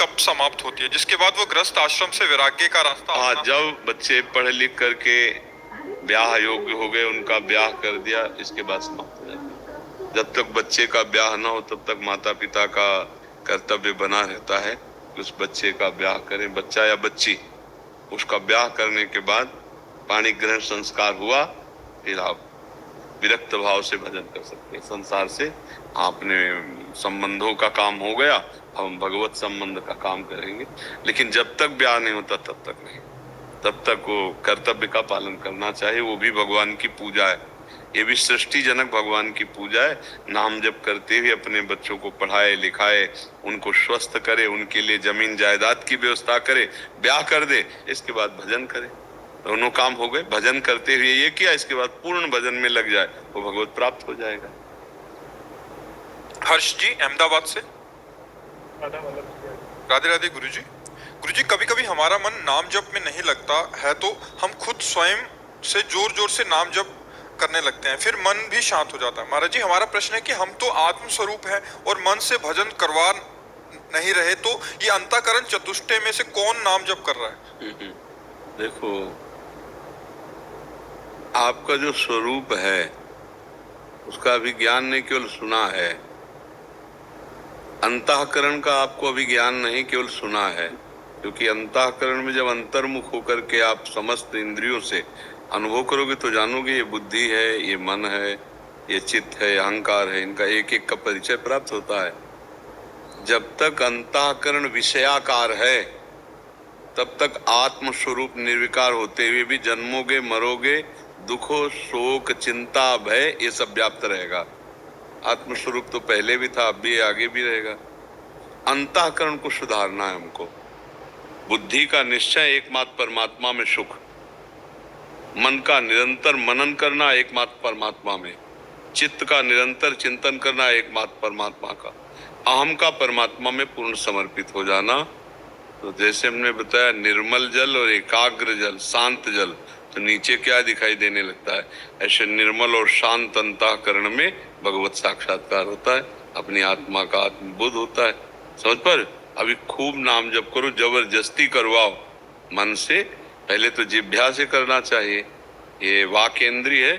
कब समाप्त होती है, जिसके बाद वो गृहस्थ आश्रम से वैराग्य का रास्ता हाँ, अपना। जब बच्चे पढ़ लिख करके ब्याह योग्य हो गए, उनका ब्याह कर दिया, इसके बाद समाप्त हो जाता है। जब तक बच्चे का ब्याह ना हो तब तक माता पिता का कर्तव्य बना रहता है कि उस बच्चे का ब्याह करें, बच्चा या बच्ची। उसका ब्याह करने के बाद पाणी ग्रहण संस्कार हुआ, फिर आप विरक्त भाव से भजन कर सकते हैं। संसार से आपने संबंधों का काम हो गया, हम भगवत संबंध का काम करेंगे। लेकिन जब तक ब्याह नहीं होता तब तक नहीं, तब तक वो कर्तव्य का पालन करना चाहिए। वो भी भगवान की पूजा है, ये भी सृष्टि जनक भगवान की पूजा है। नाम जप करते हुए अपने बच्चों को पढ़ाए लिखाए, उनको स्वस्थ करे, उनके लिए जमीन जायदाद की व्यवस्था करे, ब्याह कर दे, इसके बाद भजन करे। दोनों काम हो गए। भजन करते हुए ये किया, इसके बाद पूर्ण भजन में लग जाए, वो भगवत प्राप्त हो जाएगा। हर्ष जी अहमदाबाद से। राधे राधे गुरुजी। गुरुजी, कभी कभी हमारा मन नाम जप में नहीं लगता है तो हम खुद स्वयं से जोर जोर से नाम जप करने लगते हैं, फिर मन भी शांत हो जाता है। महाराज जी, हमारा प्रश्न है कि हम तो आत्म स्वरूप है और मन से भजन करवा नहीं रहे, तो ये अंतःकरण चतुष्टय में से कौन नाम जप कर रहा है? देखो, आपका जो स्वरूप है उसका अभी ज्ञान नहीं, केवल सुना है। अंतःकरण का आपको अभी ज्ञान नहीं, केवल सुना है। क्योंकि अंतःकरण में जब अंतर्मुख होकर के आप समस्त इंद्रियों से अनुभव करोगे तो जानोगे ये बुद्धि है, ये मन है, ये चित्त है, अहंकार है, इनका एक एक का परिचय प्राप्त होता है। जब तक अंतःकरण विषयाकार है तब तक आत्म स्वरूप निर्विकार होते हुए भी जन्मोगे, मरोगे, दुखों, शोक, चिंता, भय, ये सब व्याप्त रहेगा। आत्म स्वरूप तो पहले भी था, अब भी, आगे भी रहेगा। अंतःकरण को सुधारना है हमको। बुद्धि का निश्चय एकमात्र परमात्मा में सुख, मन का निरंतर मनन करना एकमात्र परमात्मा में, चित्त का निरंतर चिंतन करना एकमात्र परमात्मा का, अहम का परमात्मा में पूर्ण समर्पित हो जाना। तो जैसे हमने बताया, निर्मल जल और एकाग्र जल, शांत जल, तो नीचे क्या दिखाई देने लगता है, ऐसे निर्मल और शांत अंतःकरण में भगवत साक्षात्कार होता है, अपनी आत्मा का आत्मबोध होता है। समझ पर? अभी खूब नाम जप करो, जबरदस्ती करवाओ मन से। पहले तो जिह्वा से करना चाहिए, ये वाक इंद्रिय है,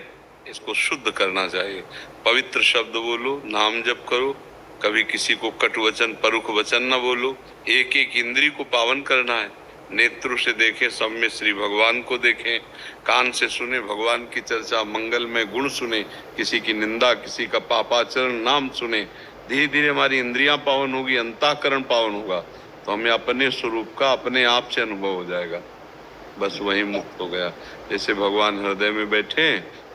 इसको शुद्ध करना चाहिए। पवित्र शब्द बोलो, नाम जप करो, कभी किसी को कटु वचन, परुख वचन न बोलो। एक एक इंद्रिय को पावन करना है। नेत्रों से देखें, सब में श्री भगवान को देखें, कान से सुने भगवान की चर्चा, मंगल में गुण सुने, किसी की निंदा, किसी का पापाचरण नाम सुने। धीरे धीरे हमारी इंद्रियां पावन होगी, अंतःकरण पावन होगा, तो हमें अपने स्वरूप का अपने आप से अनुभव हो जाएगा। बस वही मुक्त हो गया। जैसे भगवान हृदय में बैठे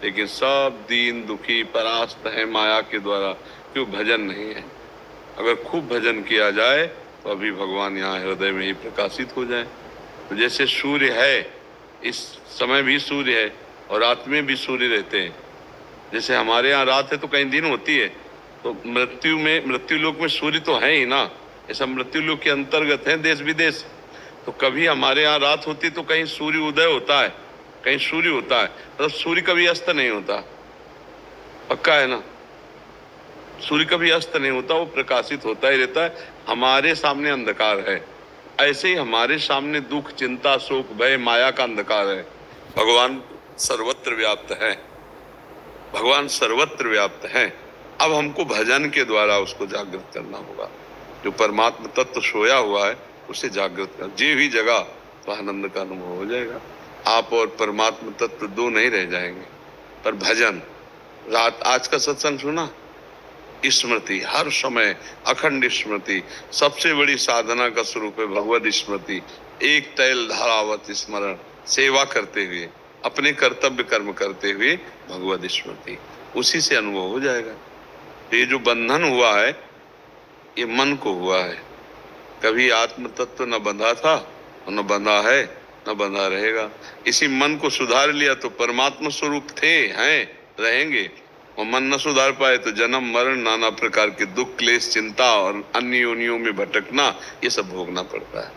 लेकिन सब दीन दुखी परास्त है माया के द्वारा, क्यों? भजन नहीं है। अगर खूब भजन किया जाए तो अभी भगवान यहाँ हृदय में ही प्रकाशित हो जाए। तो जैसे सूर्य है, इस समय भी सूर्य है और रात में भी सूर्य रहते हैं। जैसे हमारे यहाँ रात है तो कहीं दिन होती है, तो मृत्यु लोक में सूर्य तो है ही ना। ऐसा मृत्यु लोक के अंतर्गत है देश विदेश। तो कभी हमारे यहाँ रात होती तो कहीं सूर्य उदय होता है, कहीं सूर्य होता है, मतलब सूर्य कभी अस्त नहीं होता। पक्का है ना? सूर्य कभी अस्त नहीं होता, वो प्रकाशित होता ही रहता है। हमारे सामने अंधकार है, ऐसे ही हमारे सामने दुख, चिंता, शोक, भय, माया का अंधकार है। भगवान सर्वत्र व्याप्त है, भगवान सर्वत्र व्याप्त है। अब हमको भजन के द्वारा उसको जागृत करना होगा। जो परमात्मा तत्व सोया हुआ है उसे जागृत कर, जे भी जगह तो आनंद का अनुभव हो जाएगा। आप और परमात्मा तत्व दो नहीं रह जाएंगे। पर भजन, रात आज का सत्संग सुना, स्मृति, हर समय अखंड स्मृति, सबसे बड़ी साधना का स्वरूप है भगवत स्मृति। एक तैल धारावत स्मरण, सेवा करते हुए, अपने कर्तव्य कर्म करते हुए भगवत स्मृति, उसी से अनुभव हो जाएगा। ये जो बंधन हुआ है ये मन को हुआ है। कभी आत्म तत्व न बंधा था और न बंधा है, न बंधा रहेगा। इसी मन को सुधार लिया तो परमात्मा स्वरूप थे, हैं, रहेंगे। और मन न सुधार पाए तो जन्म मरण, नाना प्रकार के दुख, क्लेश, चिंता और अन्य योनियों में भटकना, ये सब भोगना पड़ता है।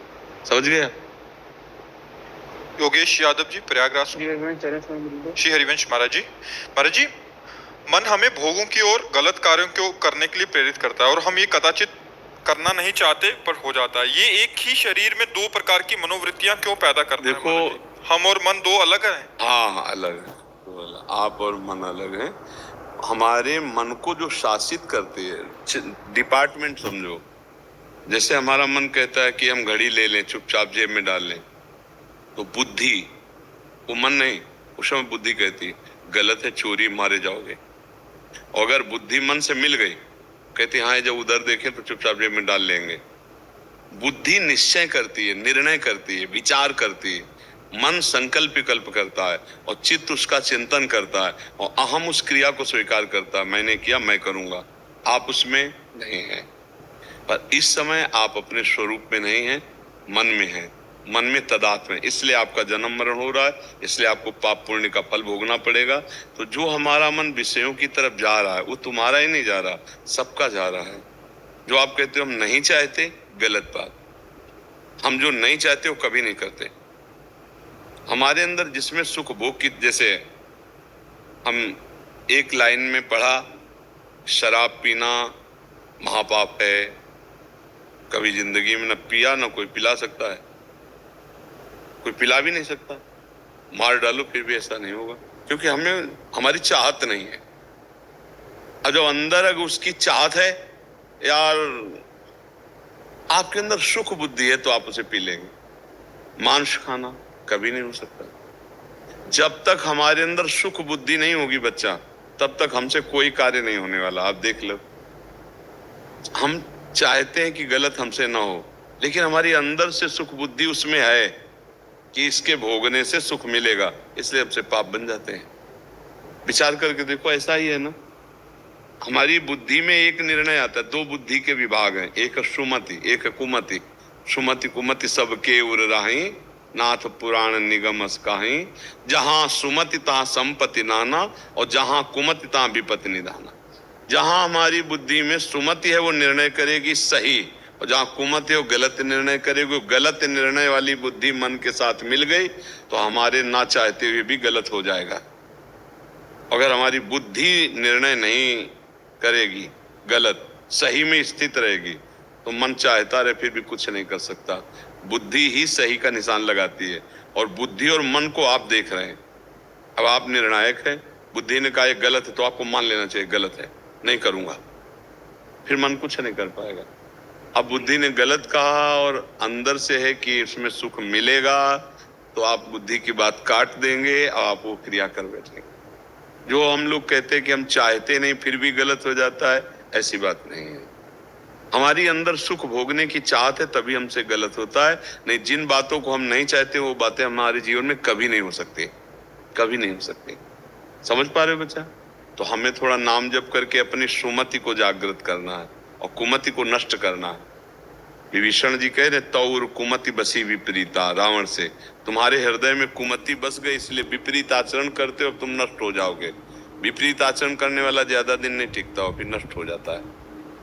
समझ गया? योगेश यादव जी, प्रयागराज। श्री हरिवंश महाराज जी। महाराज जी, मन हमें भोगों की ओर, गलत कार्यों को करने के लिए प्रेरित करता है और हम ये कदाचित करना नहीं चाहते पर हो जाता है। ये एक ही शरीर में दो प्रकार की मनोवृत्तियां क्यों पैदा करते हैं देखो, महाराज जी? हम और मन दो अलग हैं। हाँ अलग है, तो आप और मन अलग है। हमारे मन को जो शासित करते हैं डिपार्टमेंट समझो, जैसे हमारा मन कहता है कि हम घड़ी ले लें, चुपचाप जेब में डाल लें, तो बुद्धि, वो मन नहीं, उस समय बुद्धि कहती गलत है, चोरी, मारे जाओगे। और अगर बुद्धि मन से मिल गई, कहती हाँ जब उधर देखें तो चुपचाप जेब में डाल लेंगे। बुद्धि निश्चय करती है, निर्णय करती है, विचार करती है, मन संकल्प विकल्प करता है और चित्त उसका चिंतन करता है और अहम उस क्रिया को स्वीकार करता है, मैंने किया मैं करूंगा। आप उसमें नहीं है, पर इस समय आप अपने स्वरूप में नहीं है, मन में है, मन में तदात्म है, इसलिए आपका जन्म मरण हो रहा है, इसलिए आपको पाप पुण्य का फल भोगना पड़ेगा। तो जो हमारा मन विषयों की तरफ जा रहा है वो तुम्हारा ही नहीं जा रहा, सबका जा रहा है। जो आप कहते हो हम नहीं चाहते, गलत बात। हम जो नहीं चाहते वो कभी नहीं करते। हमारे अंदर जिसमें सुख भोग की, जैसे हम एक लाइन में पढ़ा, शराब पीना महापाप है, कभी जिंदगी में न पिया, न कोई पिला सकता है, कोई पिला भी नहीं सकता, मार डालो फिर भी ऐसा नहीं होगा, क्योंकि हमें हमारी चाहत नहीं है। और जो अंदर अगर उसकी चाहत है, यार आपके अंदर सुख बुद्धि है तो आप उसे पी लेंगे। मांस खाना कभी नहीं हो सकता। जब तक हमारे अंदर सुख बुद्धि नहीं होगी बच्चा, तब तक हमसे कोई कार्य नहीं होने वाला। आप देख लो, हम चाहते हैं कि गलत हमसे ना हो, लेकिन हमारी अंदर से सुख बुद्धि उसमें है कि इसके भोगने से सुख मिलेगा, इसलिए हमसे पाप बन जाते हैं। विचार करके देखो, ऐसा ही है ना। हमारी बुद्धि में एक निर्णय आता है, दो बुद्धि के विभाग हैं, एक सुमति एक कुमति। सुमति कुमति सबके उर राही, नाथ पुराण निगम अस काहीं। जहां सुमति तहां संपत्ति नाना, और जहां कुमति तहां विपत्ति निधाना। जहां हमारी बुद्धि में सुमति है वो निर्णय करेगी सही, और जहां कुमति है वो गलत निर्णय करेगी। गलत निर्णय वाली बुद्धि मन के साथ मिल गई तो हमारे ना चाहते हुए भी गलत हो जाएगा। अगर हमारी बुद्धि निर्णय नहीं करेगी, गलत सही में स्थित रहेगी, तो मन चाहता रहे फिर भी कुछ नहीं कर सकता। बुद्धि ही सही का निशान लगाती है, और बुद्धि और मन को आप देख रहे हैं। अब आप निर्णायक हैं, बुद्धि ने कहा ये गलत है तो आपको मान लेना चाहिए गलत है, नहीं करूंगा, फिर मन कुछ नहीं कर पाएगा। अब बुद्धि ने गलत कहा और अंदर से है कि इसमें सुख मिलेगा, तो आप बुद्धि की बात काट देंगे और आप वो क्रिया कर बैठेंगे। जो हम लोग कहते हैं कि हम चाहते नहीं फिर भी गलत हो जाता है, ऐसी बात नहीं है। हमारी अंदर सुख भोगने की चाहत है तभी हमसे गलत होता है, नहीं जिन बातों को हम नहीं चाहते वो बातें हमारे जीवन में कभी नहीं हो सकती, कभी नहीं हो सकती। समझ पा रहे हो बच्चा? तो हमें थोड़ा नाम जप करके अपनी सुमति को जागृत करना है और कुमति को नष्ट करना है। विभीषण जी कह रहे तौर कुमति बसी विपरीता, रावण से तुम्हारे हृदय में कुमति बस गई, इसलिए विपरीत आचरण करते हो, तुम नष्ट हो जाओगे। विपरीत आचरण करने वाला ज्यादा दिन नहीं टिकता हो, फिर नष्ट हो जाता है।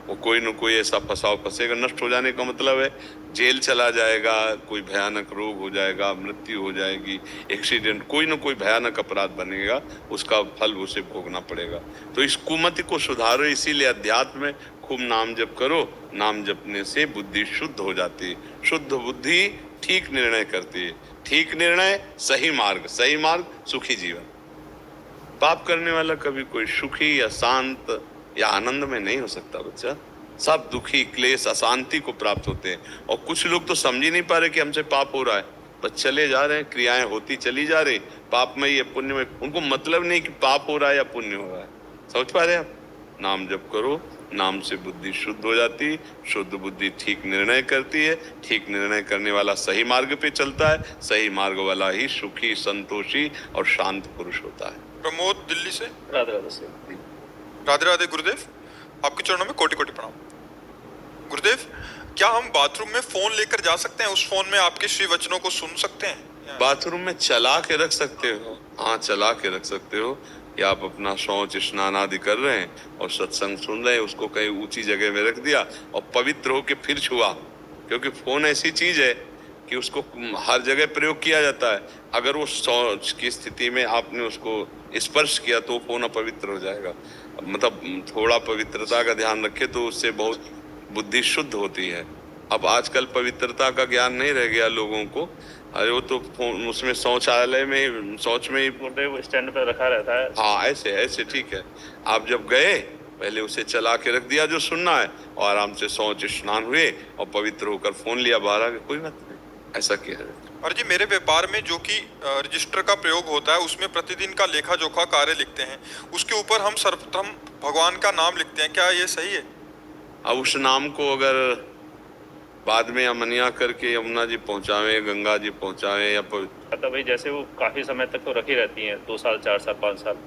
वो कोई न कोई ऐसा फंसाव फंसेगा। नष्ट हो जाने का मतलब है जेल चला जाएगा, कोई भयानक रोग हो जाएगा, मृत्यु हो जाएगी, एक्सीडेंट, कोई न कोई भयानक अपराध बनेगा, उसका फल उसे भोगना पड़ेगा। तो इस कुमति को सुधारो, इसीलिए अध्यात्म में खूब नाम जप करो। नाम जपने से बुद्धि शुद्ध हो जाती है। शुद्ध बुद्धि ठीक निर्णय करती है, ठीक निर्णय सही मार्ग, सही मार्ग सुखी जीवन। पाप करने वाला कभी कोई सुखी या शांत या आनंद में नहीं हो सकता बच्चा। सब दुखी, क्लेश, अशांति को प्राप्त होते हैं। और कुछ लोग तो समझ ही नहीं पा रहे कि हमसे पाप हो रहा है, बस चले जा रहे हैं, क्रियाएं होती चली जा रही, पाप में या पुण्य में, उनको मतलब नहीं कि पाप हो रहा है या पुण्य हो रहा है। समझ पा रहे हैं आप? नाम जप करो, नाम से बुद्धि शुद्ध हो जाती, शुद्ध बुद्धि ठीक निर्णय करती है, ठीक निर्णय करने वाला सही मार्ग पे चलता है, सही मार्ग वाला ही सुखी, संतोषी और शांत पुरुष होता है। प्रमोद दिल्ली से। राधे राधे से। राधे राधे गुरुदेव, आपके चरणों में कोटि कोटि प्रणाम। गुरुदेव, क्या हम बाथरूम में फोन लेकर जा सकते हैं? उस फोन में आपके श्री वचनों को सुन सकते हैं? बाथरूम में चला के रख सकते हो, हाँ चला के रख सकते हो। या आप अपना शौच स्नान आदि कर रहे हैं और सत्संग सुन रहे हैं, उसको कहीं ऊंची जगह में रख दिया और पवित्र होके फिर छुआ, क्योंकि फोन ऐसी चीज है कि उसको हर जगह प्रयोग किया जाता है। अगर वो शौच की स्थिति में आपने उसको स्पर्श किया तो फोन अपवित्र हो जाएगा। मतलब थोड़ा पवित्रता का ध्यान रखे तो उससे बहुत बुद्धि शुद्ध होती है। अब आजकल पवित्रता का ज्ञान नहीं रह गया लोगों को। अरे वो तो उसमें शौचालय में शौच में ही बोलते वो स्टैंड पे रखा रहता है। हाँ ऐसे ऐसे ठीक है। आप जब गए पहले उसे चला के रख दिया जो सुनना है और आराम से शौच स्नान हुए और पवित्र होकर फोन लिया बाहर आ गए, कोई बात नहीं, ऐसा किया है। और जी मेरे व्यापार में जो कि रजिस्टर का प्रयोग होता है उसमें प्रतिदिन का लेखा जोखा कार्य लिखते हैं, उसके ऊपर हम सर्वप्रथम भगवान का नाम लिखते हैं, क्या ये सही है? अब उस नाम को अगर बाद में अमनिया करके यमुना जी पहुंचावे, गंगा जी पहुंचावे या तो भाई जैसे वो काफी समय तक तो रखी रहती हैं, 2 साल 4 साल 5 साल,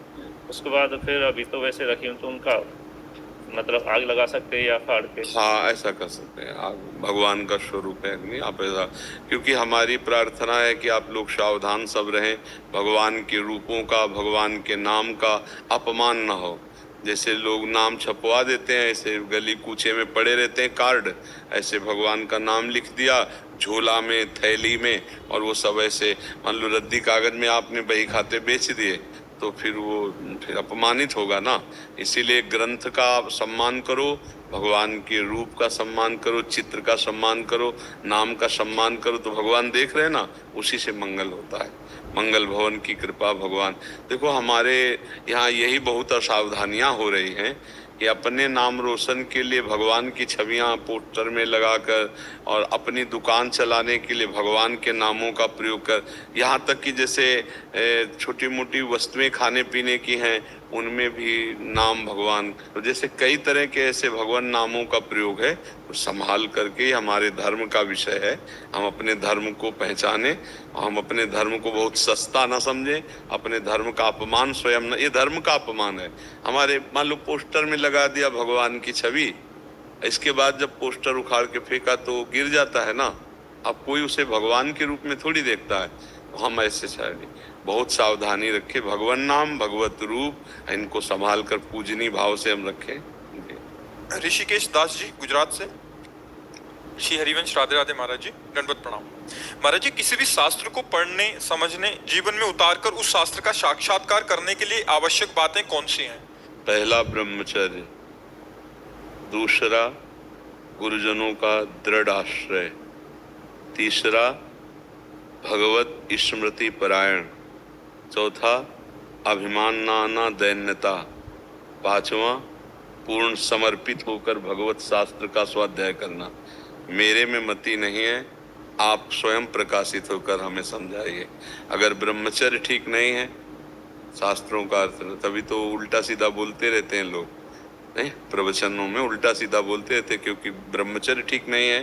उसके बाद फिर अभी तो वैसे रखी हूँ तो उनका मतलब आग लगा सकते हैं या फाड़ के। हाँ ऐसा कर सकते हैं। आग भगवान का स्वरूप है अग्नि, आप ऐसा, क्योंकि हमारी प्रार्थना है कि आप लोग सावधान सब रहें, भगवान के रूपों का, भगवान के नाम का अपमान ना हो। जैसे लोग नाम छपवा देते हैं, ऐसे गली कूचे में पड़े रहते हैं कार्ड, ऐसे भगवान का नाम लिख दिया झोला में, थैली में, और वो सब ऐसे मान लो रद्दी कागज में आपने बही खाते बेच दिए तो फिर वो फिर अपमानित होगा ना। इसीलिए ग्रंथ का सम्मान करो, भगवान के रूप का सम्मान करो, चित्र का सम्मान करो, नाम का सम्मान करो, तो भगवान देख रहे हैं ना, उसी से मंगल होता है। मंगल भवन की कृपा भगवान। देखो हमारे यहाँ यही बहुत असावधानियां हो रही हैं कि अपने नाम रोशन के लिए भगवान की छवियां पोस्टर में लगाकर और अपनी दुकान चलाने के लिए भगवान के नामों का प्रयोग कर, यहाँ तक कि जैसे छोटी मोटी वस्तुएं खाने पीने की हैं उनमें भी नाम भगवान, तो जैसे कई तरह के ऐसे भगवान नामों का प्रयोग है, तो संभाल करके हमारे धर्म का विषय है। हम अपने धर्म को पहचाने, हम अपने धर्म को बहुत सस्ता ना समझें, अपने धर्म का अपमान स्वयं न, ये धर्म का अपमान है। हमारे मान लो पोस्टर में लगा दिया भगवान की छवि, इसके बाद जब पोस्टर उखाड़ के फेंका तो गिर जाता है ना, अब कोई उसे भगवान के रूप में थोड़ी देखता है। तो हम ऐसे चाहिए बहुत सावधानी रखें, भगवान नाम भगवत रूप इनको संभाल कर पूजनीय भाव से हम रखें। ऋषिकेश दास जी गुजरात से। श्री हरिवंश राधे राधे महाराज जी, दंडवत प्रणाम। महाराज जी, किसी भी शास्त्र को पढ़ने समझने जीवन में उतारकर उस शास्त्र का साक्षात्कार करने के लिए आवश्यक बातें कौन सी हैं? पहला ब्रह्मचर्य, दूसरा गुरुजनों का दृढ़ आश्रय, तीसरा भगवत स्मृति परायण, चौथा अभिमान ना दैन्यता, पांचवा पूर्ण समर्पित होकर भगवत शास्त्र का स्वाध्याय करना। मेरे में मति नहीं है, आप स्वयं प्रकाशित होकर हमें समझाइए। अगर ब्रह्मचर्य ठीक नहीं है, शास्त्रों का अर्थ, तभी तो उल्टा सीधा बोलते रहते हैं लोग, नहीं प्रवचनों में उल्टा सीधा बोलते रहते, क्योंकि ब्रह्मचर्य ठीक नहीं है,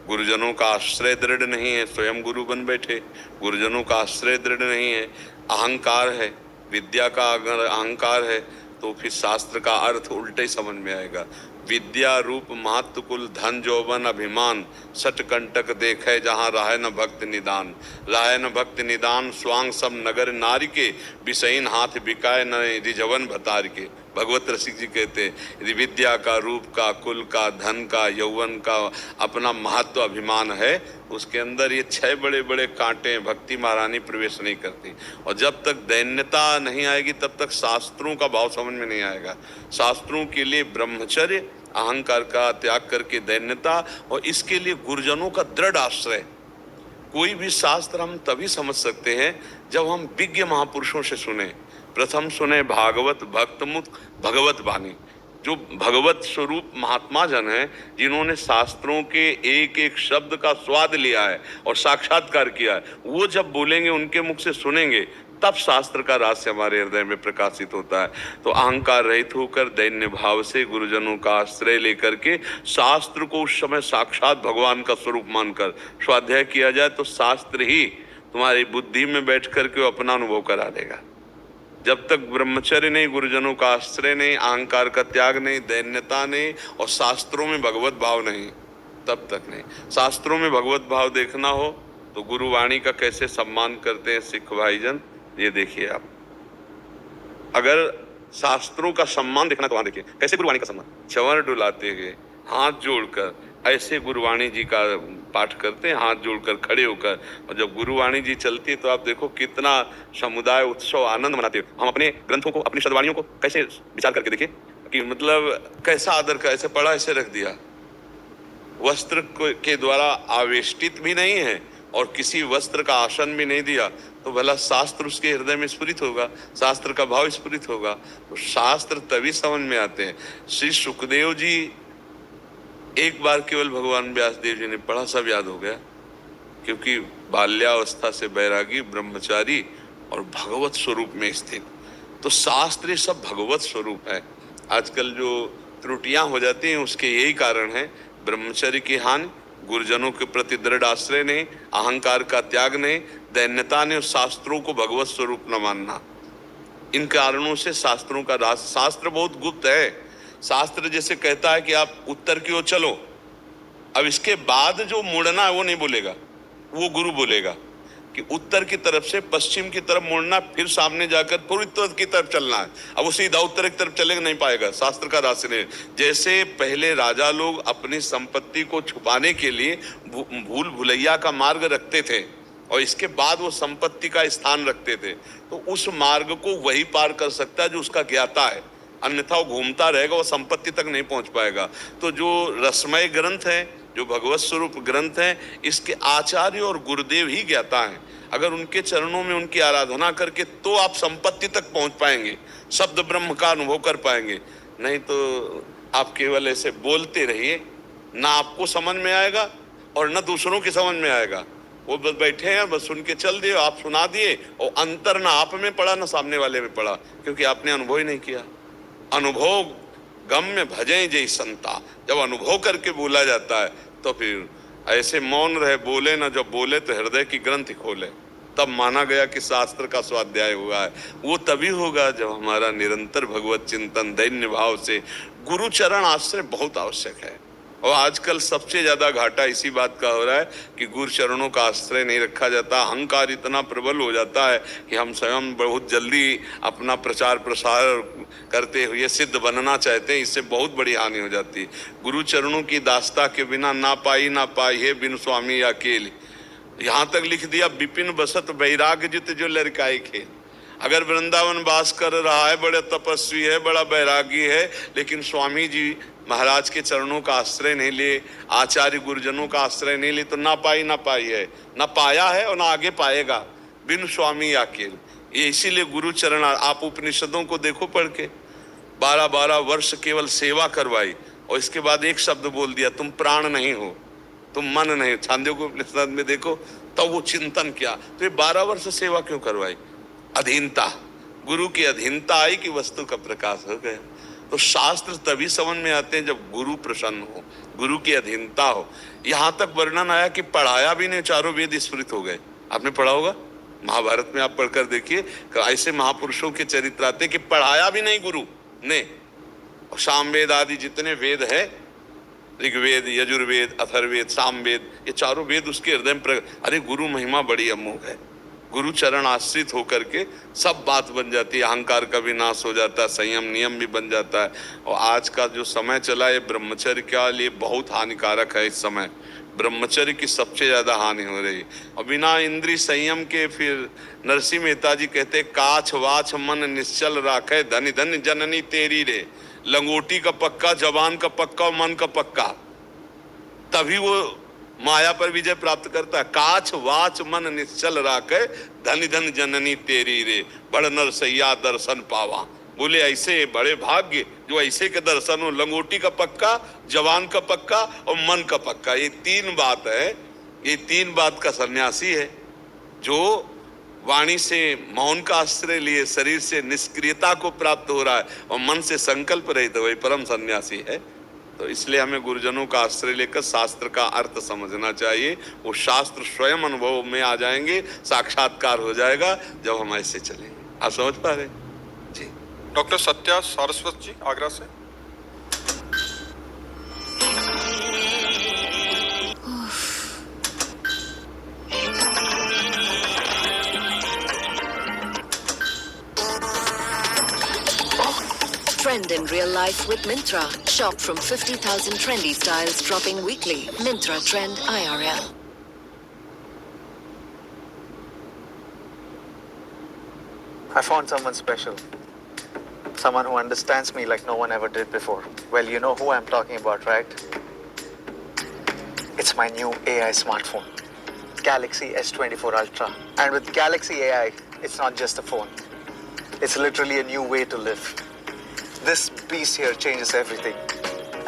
गुरुजनों का आश्रय दृढ़ नहीं है, स्वयं गुरु बन बैठे, गुरुजनों का आश्रय दृढ़ नहीं है, अहंकार है, विद्या का अगर अहंकार है तो फिर शास्त्र का अर्थ उल्टे ही समझ में आएगा। विद्या रूप महत्व कुल धन जौवन अभिमान, सट कंटक देखे जहाँ राह न भक्त निदान, राह न भक्त निदान स्वांग सब नगर नारी के, विषयीन हाथ बिकाए न रिझवन भतार के। भगवत रसिक जी कहते हैं यदि विद्या का, रूप का, कुल का, धन का, यौवन का अपना महत्व अभिमान है, उसके अंदर ये 6 बड़े बड़े कांटे भक्ति महारानी प्रवेश नहीं करती। और जब तक दैन्यता नहीं आएगी तब तक शास्त्रों का भाव समझ में नहीं आएगा। शास्त्रों के लिए ब्रह्मचर्य, अहंकार का त्याग करके दैन्यता, और इसके लिए गुरुजनों का दृढ़ आश्रय। कोई भी शास्त्र हम तभी समझ सकते हैं जब हम विज्ञ महापुरुषों से सुने। प्रथम सुने भागवत भक्तमुख भगवत वाणी, जो भगवत स्वरूप महात्मा जन हैं, जिन्होंने शास्त्रों के एक एक शब्द का स्वाद लिया है और साक्षात्कार किया है, वो जब बोलेंगे, उनके मुख से सुनेंगे, तब शास्त्र का रहस्य हमारे हृदय में प्रकाशित होता है। तो अहंकार रहित होकर दैन्य भाव से गुरुजनों का आश्रय लेकर के शास्त्र को उस समय साक्षात भगवान का स्वरूप मानकर स्वाध्याय किया जाए तो शास्त्र ही तुम्हारी बुद्धि में बैठ करके अपना अनुभव करा देगा। जब तक ब्रह्मचर्य नहीं, गुरुजनों का आश्रय नहीं, अहंकार का त्याग नहीं, दैन्यता नहीं और शास्त्रों में भगवत भाव नहीं, तब तक नहीं। शास्त्रों में भगवत भाव देखना हो तो गुरुवाणी का कैसे सम्मान करते हैं सिख भाईजन, ये देखिए आप। अगर शास्त्रों का सम्मान देखना तो वहां देखिए कैसे गुरुवाणी का सम्मान, चंवर डुलाते हुए हाथ जोड़कर ऐसे गुरुवाणी जी का पाठ करते हैं, हाथ जोड़कर खड़े होकर। और जब गुरुवाणी जी चलती है तो आप देखो कितना समुदाय उत्सव आनंद मनाते हैं। हम अपने ग्रंथों को, अपनी सदवाणियों को कैसे विचार करके देखिए कि मतलब कैसा आदर का, ऐसे पढ़ा ऐसे रख दिया, वस्त्र के द्वारा आवेष्टित भी नहीं है और किसी वस्त्र का आसन भी नहीं दिया, तो भला शास्त्र उसके हृदय में स्फुरित होगा, शास्त्र का भाव स्फुरित होगा। तो शास्त्र तभी समझ में आते हैं। श्री सुखदेव जी एक बार केवल भगवान व्यासदेव जी ने पढ़ा, सब याद हो गया, क्योंकि बाल्यावस्था से बैरागी, ब्रह्मचारी और भगवत स्वरूप में स्थित। तो शास्त्र सब भगवत स्वरूप है। आजकल जो त्रुटियां हो जाती हैं उसके यही कारण है। ब्रह्मचर्य की हानि, गुरुजनों के प्रति दृढ़ आश्रय नहीं, अहंकार का त्याग नहीं, दैन्यता ने, शास्त्रों को भगवत स्वरूप न मानना, इन कारणों से शास्त्रों का राज। शास्त्र बहुत गुप्त है। शास्त्र जैसे कहता है कि आप उत्तर की ओर चलो, अब इसके बाद जो मुड़ना है वो नहीं बोलेगा, वो गुरु बोलेगा कि उत्तर की तरफ से पश्चिम की तरफ मुड़ना, फिर सामने जाकर पूर्वोत्तर की तरफ चलना है। अब वो सीधा उत्तर की तरफ चलेगा नहीं पाएगा, शास्त्र का रास्ते नहीं। जैसे पहले राजा लोग अपनी संपत्ति को छुपाने के लिए भूल भुलैया का मार्ग रखते थे और इसके बाद वो संपत्ति का स्थान रखते थे, तो उस मार्ग को वही पार कर सकता है जो उसका ज्ञाता है, अन्यथा वो घूमता रहेगा, वो संपत्ति तक नहीं पहुंच पाएगा। तो जो रसमय ग्रंथ है, जो भगवत स्वरूप ग्रंथ है, इसके आचार्य और गुरुदेव ही ज्ञाता हैं। अगर उनके चरणों में उनकी आराधना करके तो आप संपत्ति तक पहुंच पाएंगे, शब्द ब्रह्म का अनुभव कर पाएंगे। नहीं तो आप केवल ऐसे बोलते रहिए, ना आपको समझ में आएगा और ना दूसरों की समझ में आएगा। वो बस बैठे हैं, बस सुन के चल दिए, आप सुना दिए, और अंतर ना आप में पड़ा ना सामने वाले में पड़ा, क्योंकि आपने अनुभव ही नहीं किया। अनुभव गम्य भजें जय संता, जब अनुभव करके बोला जाता है तो फिर ऐसे मौन रहे, बोले ना, जब बोले तो हृदय की ग्रंथि खोले, तब माना गया कि शास्त्र का स्वाध्याय हुआ है। वो तभी होगा जब हमारा निरंतर भगवत चिंतन दैन्य भाव से, गुरु चरण आश्रय बहुत आवश्यक है। और आजकल सबसे ज्यादा घाटा इसी बात का हो रहा है कि गुरु चरणों का आश्रय नहीं रखा जाता। अहंकार इतना प्रबल हो जाता है कि हम स्वयं बहुत जल्दी अपना प्रचार प्रसार करते हुए सिद्ध बनना चाहते हैं, इससे बहुत बड़ी हानि हो जाती है। गुरु चरणों की दास्ता के बिना ना पाई है बिन स्वामी अकेले, यहाँ तक लिख दिया विपिन बसत वैराग्य जित जो लड़काई खेल। अगर वृंदावन वास कर रहा है, बड़े तपस्वी है, बड़ा बैरागी है, लेकिन स्वामी जी महाराज के चरणों का आश्रय नहीं ले, आचार्य गुरुजनों का आश्रय नहीं ले, तो ना पाई है, ना पाया है और ना आगे पाएगा, बिन स्वामी अकेल। ये इसीलिए गुरु चरण, आप उपनिषदों को देखो पढ़ के, 12-12 वर्ष केवल सेवा करवाई और इसके बाद एक शब्द बोल दिया, तुम प्राण नहीं हो, तुम मन नहीं। छांदोग्य उपनिषद में देखो, तब वो चिंतन किया, तो ये 12 वर्ष सेवा क्यों करवाई? अधीनता, गुरु की अधीनता आई कि वस्तु का प्रकाश हो गया। तो शास्त्र तभी समझ में आते हैं जब गुरु प्रसन्न हो, गुरु की अधीनता हो। यहाँ तक वर्णन आया कि पढ़ाया भी नहीं, चारों वेद स्फुरित हो गए। आपने पढ़ा होगा महाभारत में, आप पढ़कर देखिए, ऐसे महापुरुषों के चरित्र आते कि पढ़ाया भी नहीं गुरु ने। सामवेद आदि जितने वेद है, ऋग्वेद, यजुर्वेद, अथर्ववेद, सामवेद, ये चारों वेद उसके हृदय में अरे गुरु महिमा बड़ी अमोघ है। गुरु चरण आश्रित होकर के सब बात बन जाती है, अहंकार का भी नाश हो जाता है, संयम नियम भी बन जाता है। और आज का जो समय चला है ब्रह्मचर्य के लिए बहुत हानिकारक है। इस समय ब्रह्मचर्य की सबसे ज्यादा हानि हो रही है। और बिना इंद्रिय संयम के, फिर नरसिंह मेहता जी कहते, काछ वाछ मन निश्चल राखे, धनी धन जननी तेरी रे। लंगोटी का पक्का, जबान का पक्का, मन का पक्का, तभी वो माया पर विजय प्राप्त करता है। काछ वाच मन निश्चल राखे, धन धन जननी तेरी रे। बड़ नरसैया दर्शन पावा। बोले ऐसे बड़े भाग्य जो ऐसे के दर्शन हो। लंगोटी का पक्का, जवान का पक्का और मन का पक्का, ये 3 बात है। ये 3 बात का सन्यासी है जो वाणी से मौन का आश्रय लिए, शरीर से निष्क्रियता को प्राप्त हो रहा है और मन से संकल्प रहित, तो वही परम सन्यासी है। तो इसलिए हमें गुरुजनों का आश्रय लेकर शास्त्र का अर्थ समझना चाहिए। वो शास्त्र स्वयं अनुभव में आ जाएंगे, साक्षात्कार हो जाएगा जब हम ऐसे चलेंगे। आप समझ पा रहे जी? डॉक्टर सत्या सारस्वत जी आगरा से। Trend in real life with Myntra. Shop from 50,000 trendy styles dropping weekly. Myntra Trend IRL. I found someone special. Someone who understands me like no one ever did before. Well, you know who I'm talking about, right? It's my new AI smartphone, Galaxy S24 Ultra. And with Galaxy AI, it's not just a phone. It's literally a new way to live. This piece here changes everything.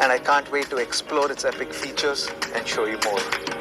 And I can't wait to explore its epic features and show you more.